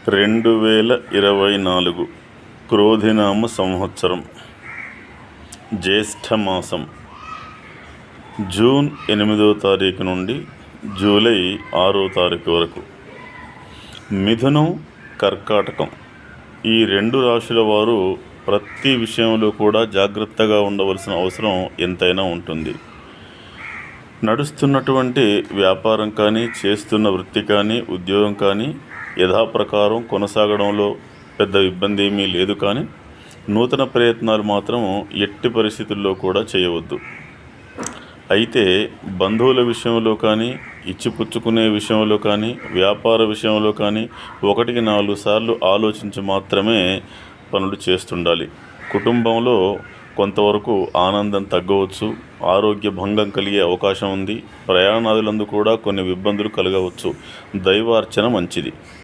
2024 క్రోధినామ సంవత్సరం జ్యేష్ఠమాసం జూన్ 8వ తారీఖు నుండి జూలై 6వ తారీఖు వరకు. మిథునం, కర్కాటకం ఈ రెండు రాశుల వారు ప్రతి విషయంలో కూడా జాగ్రత్తగా ఉండవలసిన అవసరం ఎంతైనా ఉంటుంది. నడుస్తున్నటువంటి వ్యాపారం కానీ, చేస్తున్న వృత్తి కానీ, ఉద్యోగం కానీ యథాప్రకారం కొనసాగడంలో పెద్ద ఇబ్బంది ఏమీ లేదు. కానీ నూతన ప్రయత్నాలు మాత్రం ఎట్టి పరిస్థితుల్లో కూడా చేయవద్దు. అయితే బంధువుల విషయంలో కానీ, ఇచ్చిపుచ్చుకునే విషయంలో కానీ, వ్యాపార విషయంలో కానీ 1-4 సార్లు ఆలోచించి మాత్రమే పనులు చేస్తుండాలి. కుటుంబంలో కొంతవరకు ఆనందం తగ్గవచ్చు, ఆరోగ్య భంగం కలిగే అవకాశం ఉంది. ప్రయాణాదులందు కూడా కొన్ని ఇబ్బందులు కలగవచ్చు. దైవార్చన మంచిది.